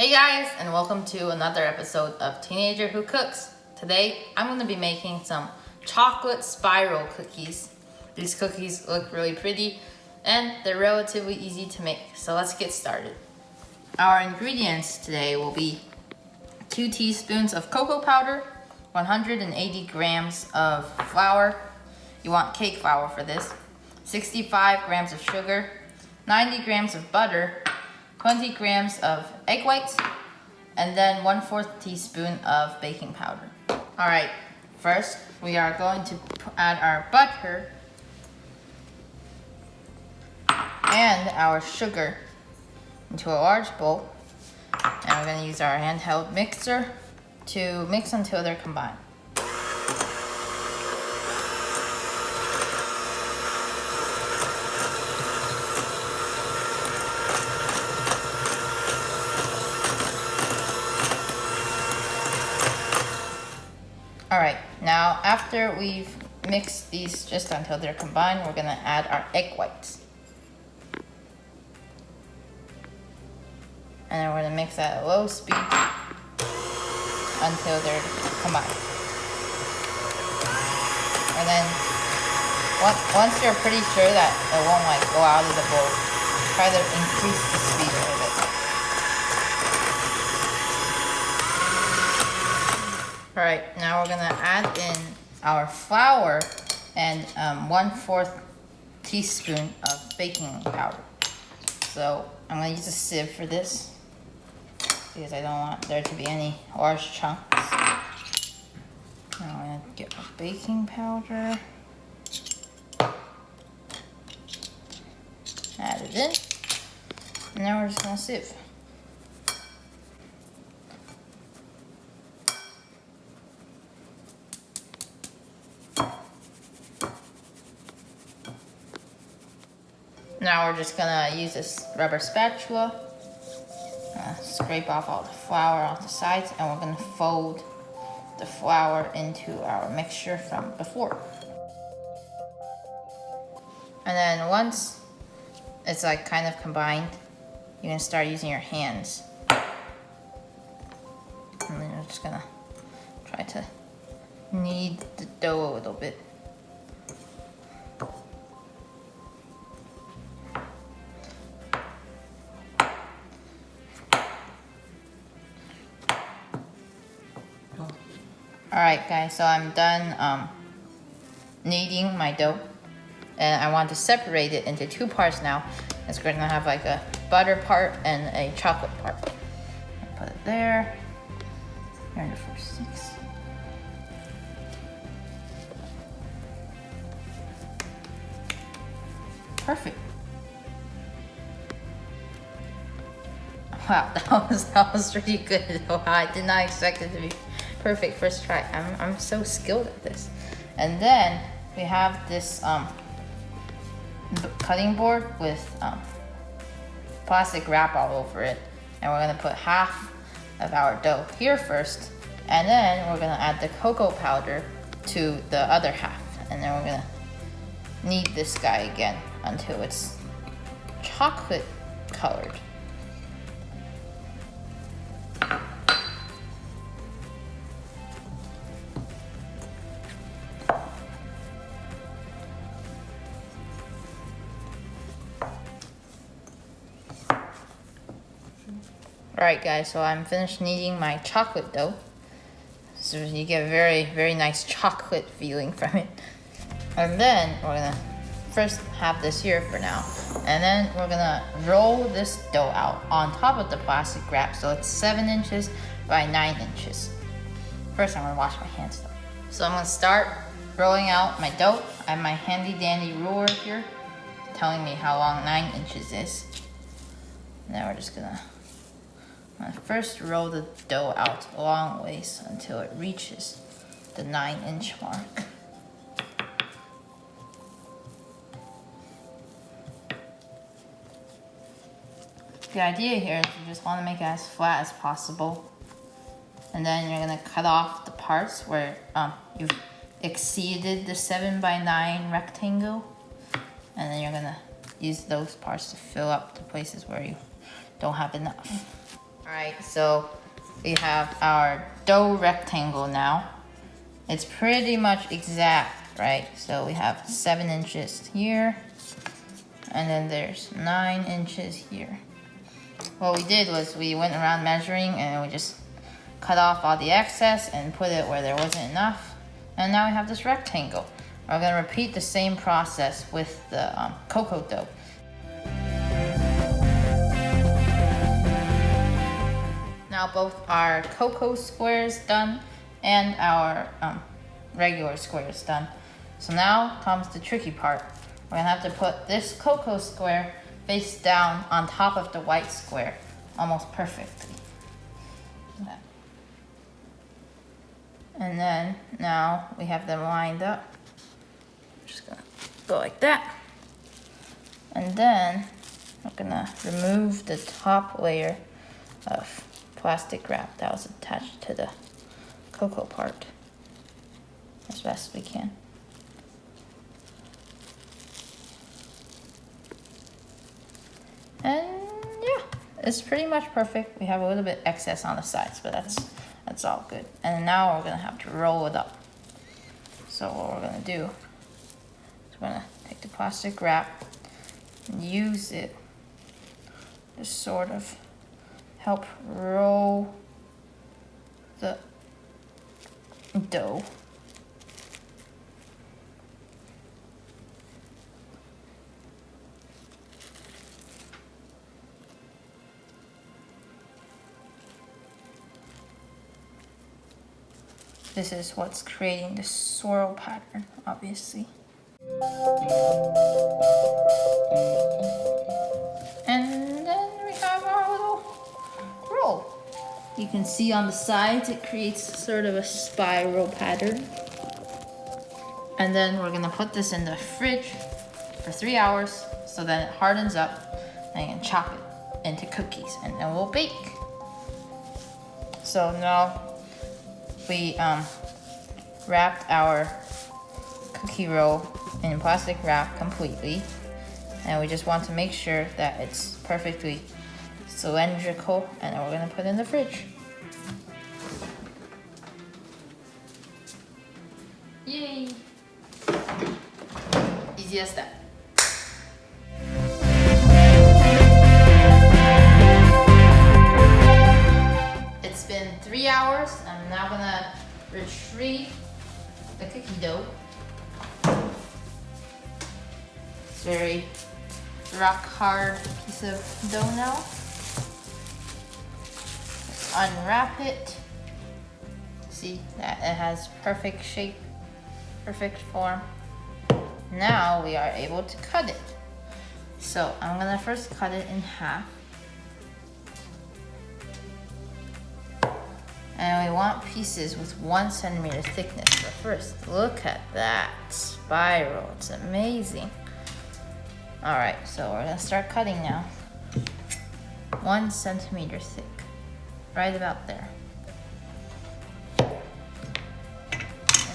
Hey guys, and welcome to another episode of Teenager Who Cooks. Today, I'm going to be making some chocolate spiral cookies. These cookies look really pretty and they're relatively easy to make, so let's get started. Our ingredients today will be 2 teaspoons of cocoa powder, 180 grams of flour. You want cake flour for this. 65 grams of sugar, 90 grams of butter, 20 grams of egg whites, and then 1/4 teaspoon of baking powder. All right, first we are going to add our butter and our sugar into a large bowl. And we're going to use our handheld mixer to mix until they're combined. All right, now after we've mixed these just until they're combined, we're gonna add our egg whites. And then we're gonna mix at a low speed until they're combined. And then once you're pretty sure that it won't go out of the bowl, try to increase the speed a little bit. All right, now we're gonna add in our flour and 1/4 teaspoon of baking powder. So I'm gonna use a sieve for this because I don't want there to be any large chunks. Now I'm gonna get my baking powder, add it in, and now we're just gonna sieve. Now we're just gonna use this rubber spatula, scrape off all the flour off the sides, and we're gonna fold the flour into our mixture from before. And then once it's kind of combined, you're gonna start using your hands. And then you're just gonna try to knead the dough a little bit. Alright guys, so I'm done kneading my dough, and I want to separate it into 2 parts now. It's going to have a butter part and a chocolate part. Put it there. Here in the first 6. Perfect. Wow, that was pretty good. I did not expect it to be perfect first try. I'm so skilled at this. And then we have this cutting board with plastic wrap all over it, and we're gonna put half of our dough here first, and then we're gonna add the cocoa powder to the other half, and then we're gonna knead this guy again until it's chocolate colored. Alright guys, so I'm finished kneading my chocolate dough. So you get a very, very nice chocolate feeling from it. And then we're gonna first have this here for now. And then we're gonna roll this dough out on top of the plastic wrap. So it's 7 inches by 9 inches. First I'm gonna wash my hands though. So I'm gonna start rolling out my dough. I have my handy dandy ruler here telling me how long 9 inches is. Now we're just gonna first roll the dough out a long ways until it reaches the 9-inch mark. The idea here is you just want to make it as flat as possible. And then you're going to cut off the parts where you've exceeded the 7 by 9 rectangle. And then you're going to use those parts to fill up the places where you don't have enough. Alright, so we have our dough rectangle now. It's pretty much exact, right? So we have 7 inches here, and then there's 9 inches here. What we did was we went around measuring and we just cut off all the excess and put it where there wasn't enough. And now we have this rectangle. We're gonna repeat the same process with the cocoa dough. Now both our cocoa squares done and our regular squares done. So now comes the tricky part. We're gonna have to put this cocoa square face down on top of the white square, almost perfectly. And then now we have them lined up. Just gonna go like that. And then we're gonna remove the top layer of plastic wrap that was attached to the cocoa part as best we can. And yeah, it's pretty much perfect. We have a little bit excess on the sides, but that's all good. And now we're gonna have to roll it up. So what we're gonna do is we're gonna take the plastic wrap and use it to sort of help roll the dough. This is what's creating the swirl pattern, obviously. And then we have our little roll. You can see on the sides it creates sort of a spiral pattern. And then we're gonna put this in the fridge for 3 hours so that it hardens up and you can chop it into cookies and then we'll bake. So now we wrapped our cookie roll in plastic wrap completely, and we just want to make sure that it's perfectly cylindrical, and then we're gonna put it in the fridge. Yay! Easy as that. It's been 3 hours. I'm now gonna retrieve the cookie dough. It's very rock hard piece of dough now. Let's unwrap it. See that it has perfect shape, perfect form. Now we are able to cut it. So I'm gonna first cut it in half. And we want pieces with 1 centimeter thickness. But first, look at that spiral. It's amazing. All right, so we're gonna start cutting now. 1 centimeter thick, right about there. And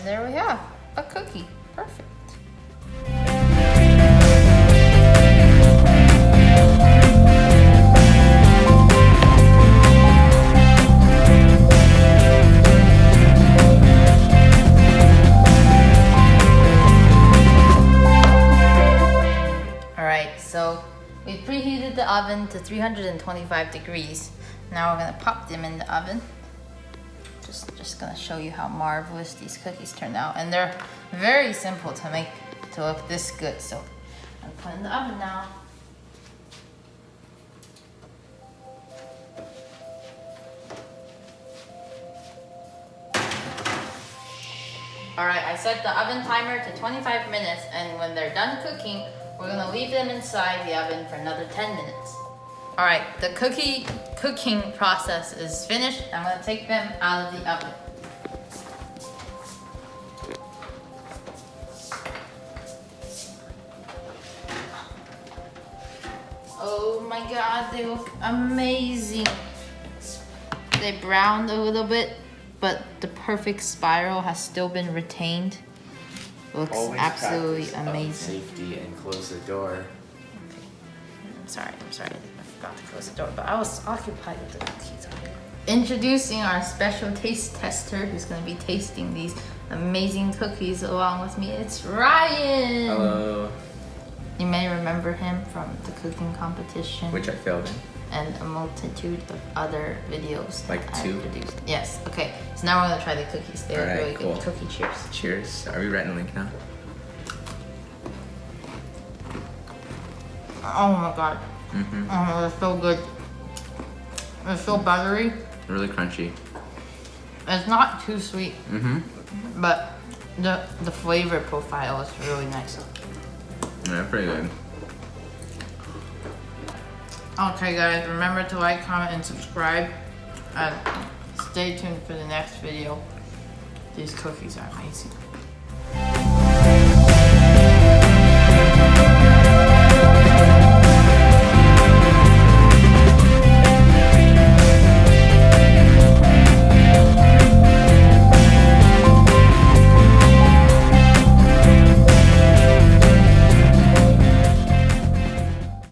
there we have a cookie. Perfect. So we preheated the oven to 325 degrees. Now we're gonna pop them in the oven. Just gonna show you how marvelous these cookies turned out. And they're very simple to make to look this good. So I'm gonna put in the oven now. All right, I set the oven timer to 25 minutes, and when they're done cooking, we're gonna leave them inside the oven for another 10 minutes. All right, the cooking process is finished. I'm gonna take them out of the oven. Oh my God, they look amazing. They browned a little bit, but the perfect spiral has still been retained. Looks Always absolutely amazing. Safety and close the door. Okay. I'm sorry. forgot to close the door, but I was occupied with the cookies. Introducing our special taste tester who's going to be tasting these amazing cookies along with me. It's Ryan! Hello. You may remember him from the cooking competition. Which I failed in. And a multitude of other videos like that 2? I produced. Yes, okay. So now we're going to try the cookies. They look Alright, really cool. good. Cookie cheers. Cheers. Are we writing a link now? Oh my god. Oh, they're so good. They're so buttery. Really crunchy. It's not too sweet, but the flavor profile is really nice. Yeah, pretty good. Okay guys, remember to like, comment, and subscribe. And stay tuned for the next video. These cookies are amazing.